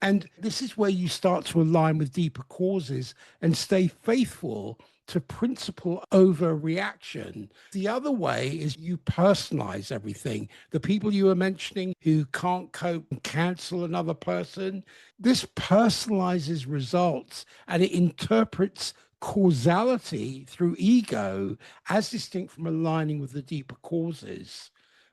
And this is where you start to align with deeper causes and stay faithful to principle over reaction. The other way is you personalize everything. The people you were mentioning who can't cope and cancel another person, this personalizes results and it interprets causality through ego as distinct from aligning with the deeper causes,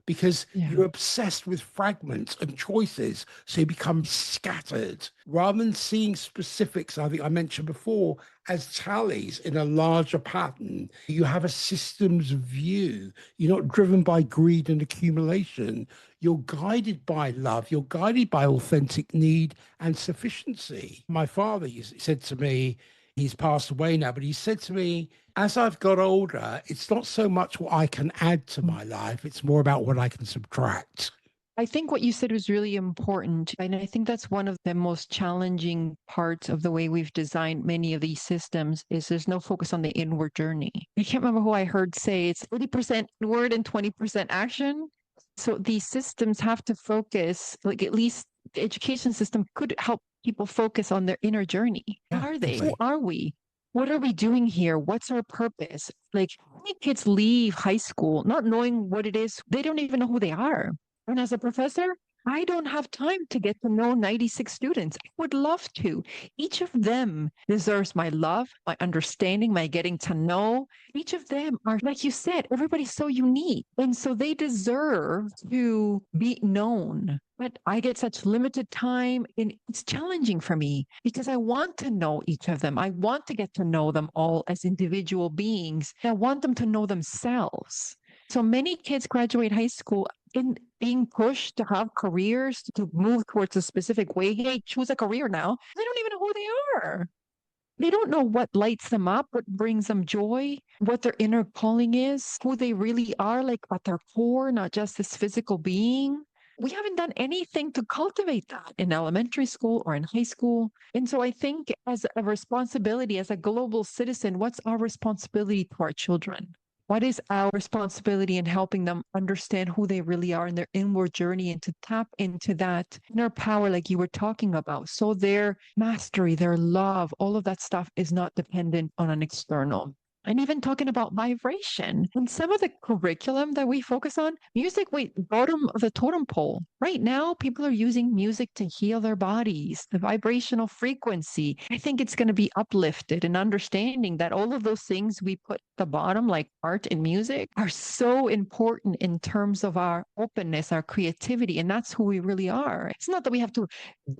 because Yeah. you're obsessed with fragments and choices. So you become scattered rather than seeing specifics, I think I mentioned before, as tallies in a larger pattern. You have a systems view. You're not driven by greed and accumulation. You're guided by love. You're guided by authentic need and sufficiency. My father said to me, he's passed away now, but he said to me, as I've got older, it's not so much what I can add to my life, it's more about what I can subtract. I think what you said was really important. And I think that's one of the most challenging parts of the way we've designed many of these systems is there's no focus on the inward journey. I can't remember who I heard say it's 80% inward and 20% action. So these systems have to focus, like at least the education system could help people focus on their inner journey. Yeah, Who are they? Who exactly. are we? What are we doing here? What's our purpose? Like, how many kids leave high school not knowing what it is? They don't even know who they are. And as a professor, I don't have time to get to know 96 students. I would love to. Each of them deserves my love, my understanding, my getting to know. Each of them are, like you said, everybody's so unique. And so they deserve to be known. But I get such limited time, and it's challenging for me because I want to know each of them. I want to get to know them all as individual beings. I want them to know themselves. So many kids graduate high school in being pushed to have careers, to move towards a specific way. Hey, choose a career now. They don't even know who they are. They don't know what lights them up, what brings them joy, what their inner calling is, who they really are, like at their core, not just this physical being. We haven't done anything to cultivate that in elementary school or in high school. And so I think as a responsibility, as a global citizen, what's our responsibility to our children? What is our responsibility in helping them understand who they really are in their inward journey and to tap into that inner power, like you were talking about? So their mastery, their love, all of that stuff is not dependent on an external. And even talking about vibration and some of the curriculum that we focus on, music, wait, bottom of the totem pole. Right now, people are using music to heal their bodies, the vibrational frequency. I think it's going to be uplifted and understanding that all of those things we put at the bottom, like art and music, are so important in terms of our openness, our creativity. And that's who we really are. It's not that we have to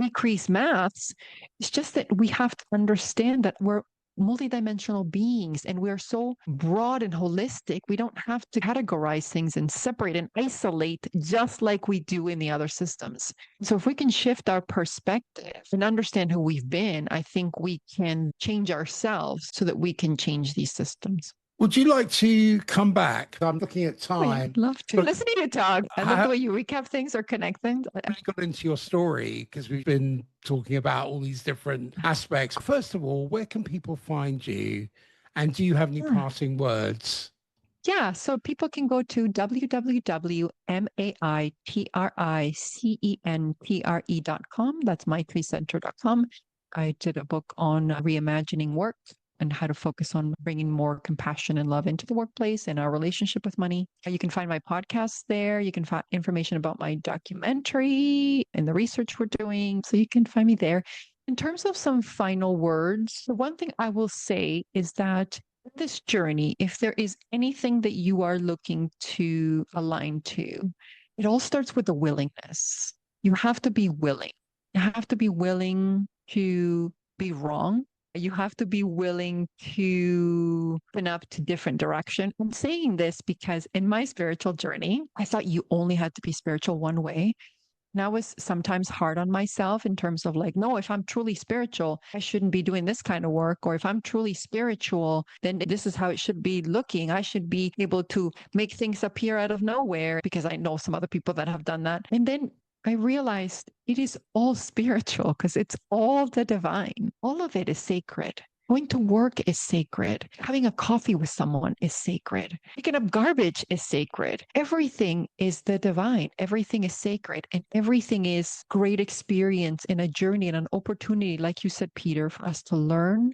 decrease maths, it's just that we have to understand that we're multidimensional beings and we're so broad and holistic. We don't have to categorize things and separate and isolate just like we do in the other systems. So if we can shift our perspective and understand who we've been, I think we can change ourselves so that we can change these systems. Would you like to come back? I'm looking at Oh, yeah, time. I'd love to. But Listening to you talk. I love I the way you recap things or connect things. really got into your story because we've been talking about all these different aspects. First of all, where can people find you? And do you have any Yeah. passing words? Yeah, so people can go to www.matricentre.com. That's matricenter.com. I did a book on reimagining work and how to focus on bringing more compassion and love into the workplace and our relationship with money. You can find my podcasts there. You can find information about my documentary and the research we're doing. So you can find me there. In terms of some final words, the one thing I will say is that this journey, if there is anything that you are looking to align to, it all starts with the willingness. You have to be willing. You have to be willing to be wrong. You have to be willing to open up to different direction. I'm saying this because in my spiritual journey, I thought you only had to be spiritual one way. And I was sometimes hard on myself in terms of like, no, if I'm truly spiritual, I shouldn't be doing this kind of work. Or if I'm truly spiritual, then this is how it should be looking. I should be able to make things appear out of nowhere because I know some other people that have done that. And then I realized it is all spiritual because it's all the divine. All of it is sacred. Going to work is sacred. Having a coffee with someone is sacred. Picking up garbage is sacred. Everything is the divine. Everything is sacred. And everything is great experience and a journey and an opportunity, like you said, Peter, for us to learn,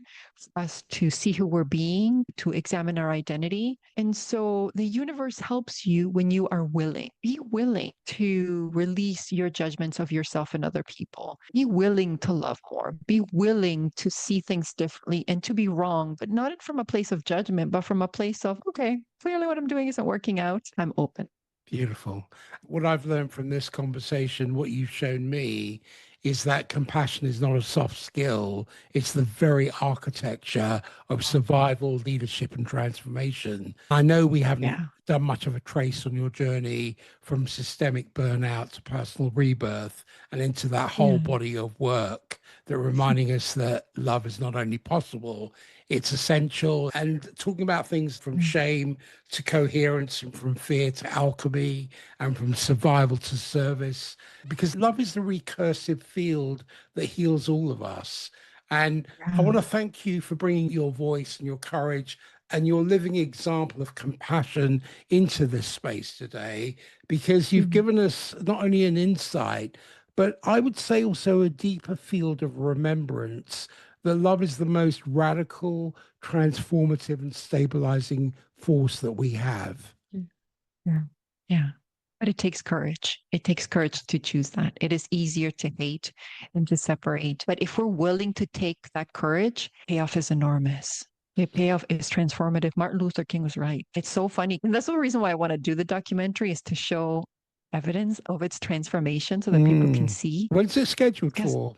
for us to see who we're being, to examine our identity. And so the universe helps you when you are willing. Be willing to release your judgments of yourself and other people. Be willing to love more. Be willing to see things differently and to be wrong, but not from a place of judgment, but from a place of, okay, clearly what I'm doing isn't working out. I'm open. Beautiful. What I've learned from this conversation, what you've shown me, is that compassion is not a soft skill. It's the very architecture of survival, leadership, and transformation. I know we haven't Yeah. done much of a trace on your journey from systemic burnout to personal rebirth and into that whole Yeah. body of work that reminding us that love is not only possible, it's essential. And talking about things from shame to coherence and from fear to alchemy and from survival to service, because love is the recursive field that heals all of us. And I Yeah. want to thank you for bringing your voice and your courage and your living example of compassion into this space today, because you've Mm. given us not only an insight, but I would say also a deeper field of remembrance that love is the most radical, transformative, and stabilizing force that we have. Mm. Yeah. Yeah. But it takes courage. It takes courage to choose that. It is easier to hate and to separate. But if we're willing to take that courage, payoff is enormous. The payoff is transformative. Martin Luther King was right. It's so funny. And that's the reason why I want to do the documentary is to show evidence of its transformation so that people can see. When's it scheduled Because for?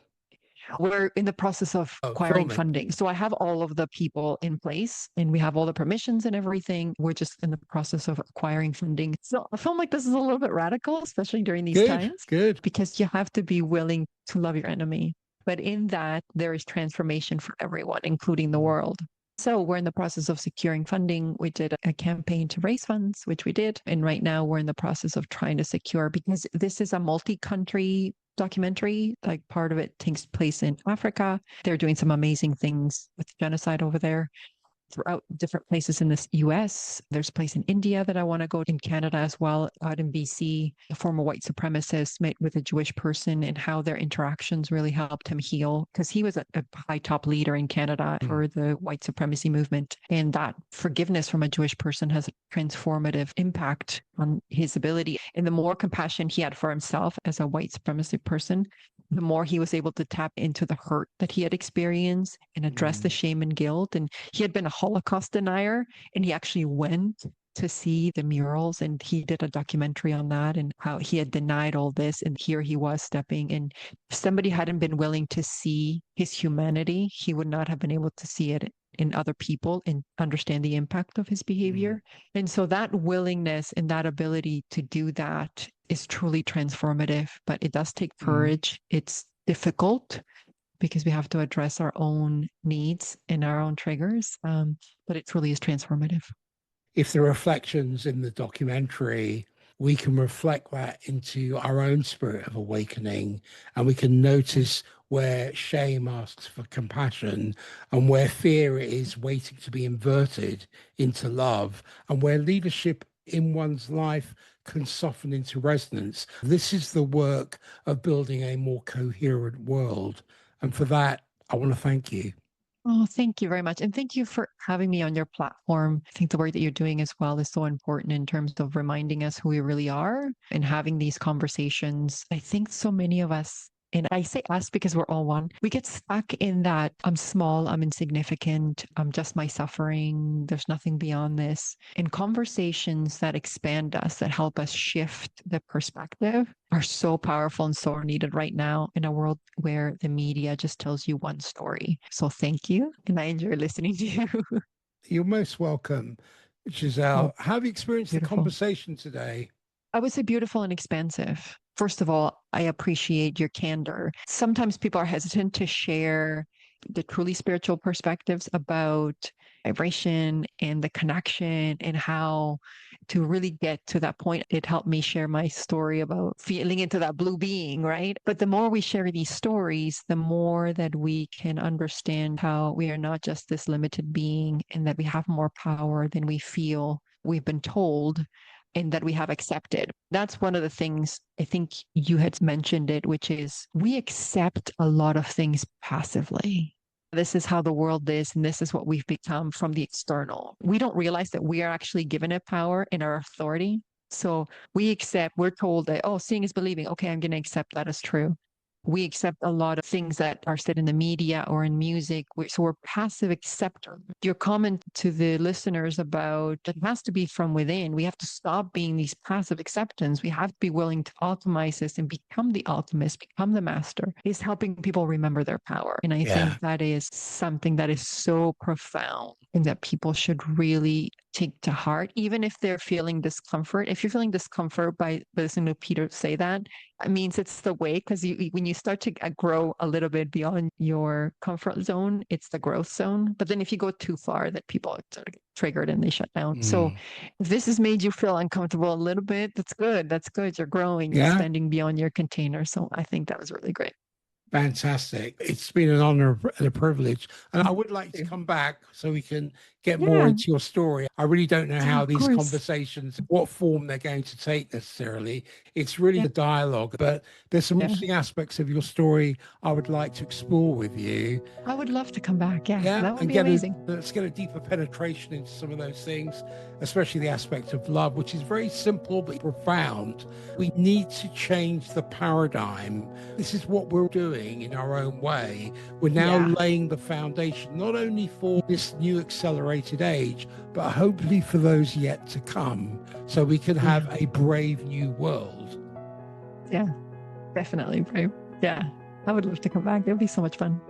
we're in the process of Oh, acquiring filming. funding. So I have all of the people in place and we have all the permissions and everything. We're just in the process of acquiring funding. So a film like this is a little bit radical, especially during these Good, times, good. because you have to be willing to love your enemy. But in that, there is transformation for everyone, including the world. So we're in the process of securing funding. We did a campaign to raise funds, which we did. And right now we're in the process of trying to secure, because this is a multi-country documentary. Like part of it takes place in Africa. They're doing some amazing things with genocide over there. Throughout different places in the US. There's a place in India that I want to go, in Canada as well, out in BC. A former white supremacist met with a Jewish person and how their interactions really helped him heal, because he was a high top leader in Canada Mm, for the white supremacy movement. And that forgiveness from a Jewish person has a transformative impact on his ability. And the more compassion he had for himself as a white supremacy person, the more he was able to tap into the hurt that he had experienced and address the mm, shame and guilt. And he had been a Holocaust denier, and he actually went to see the murals and he did a documentary on that and how he had denied all this. And here he was stepping. And if somebody hadn't been willing to see his humanity, he would not have been able to see it in other people and understand the impact of his mm, behavior. And so that willingness and that ability to do that is truly transformative, but it does take mm. courage. It's difficult because we have to address our own needs and our own triggers, but it truly is transformative. If the reflections in the documentary, we can reflect that into our own spirit of awakening, and we can notice where shame asks for compassion and where fear is waiting to be inverted into love, and where leadership in one's life can soften into resonance. This is the work of building a more coherent world. And for that, I want to thank you. Oh, thank you very much. And thank you for having me on your platform. I think the work that you're doing as well is so important in terms of reminding us who we really are and having these conversations. I think so many of us, and I say us because we're all one, we get stuck in that I'm small, I'm insignificant, I'm just my suffering, there's nothing beyond this. And conversations that expand us, that help us shift the perspective, are so powerful and so needed right now in a world where the media just tells you one story. So thank you. And I enjoy listening to you. You're most welcome, Oh, Giselle. How have you experienced the beautiful. conversation today? I would say beautiful and expansive. first of all, I appreciate your candor. Sometimes people are hesitant to share the truly spiritual perspectives about vibration and the connection and how to really get to that point. It helped me share my story about feeling into that blue being, right? But the more we share these stories, the more that we can understand how we are not just this limited being and that we have more power than we feel we've been told and that we have accepted. That's one of the things I think you had mentioned it, which is we accept a lot of things passively. This is how the world is, and this is what we've become from the external. We don't realize that we are actually given a power in our authority. So we're told that, oh, seeing is believing. Okay, I'm going to accept that as true. We accept a lot of things that are said in the media or in music. So we're passive acceptors. Your comment to the listeners about it has to be from within. We have to stop being these passive acceptance. We have to be willing to alchemize this and become the alchemist, become the master, is helping people remember their power. And I think that is something that is so profound and that people should really take to heart, even if they're feeling discomfort. If you're feeling discomfort by listening to Peter say that, it means it's the way, because when you start to grow a little bit beyond your comfort zone, it's the growth zone. But then if you go too far, that people sort of get triggered and they shut down. So if this has made you feel uncomfortable a little bit, that's good. That's good. You're growing, you're expanding beyond your container. So I think that was really great. Fantastic. It's been an honor and a privilege. And I would like to come back so we can get more into your story. I really don't know how these conversations, what form they're going to take necessarily. It's really a dialogue, but there's some interesting aspects of your story I would like to explore with you. I would love to come back. Yeah, that would be amazing. Let's get a deeper penetration into some of those things, especially the aspect of love, which is very simple but profound. We need to change the paradigm. This is what we're doing in our own way. We're now laying the foundation, not only for this new accelerated age, but hopefully for those yet to come, so we can have a brave new world. Yeah, definitely brave. Yeah, I would love to come back. It would be so much fun.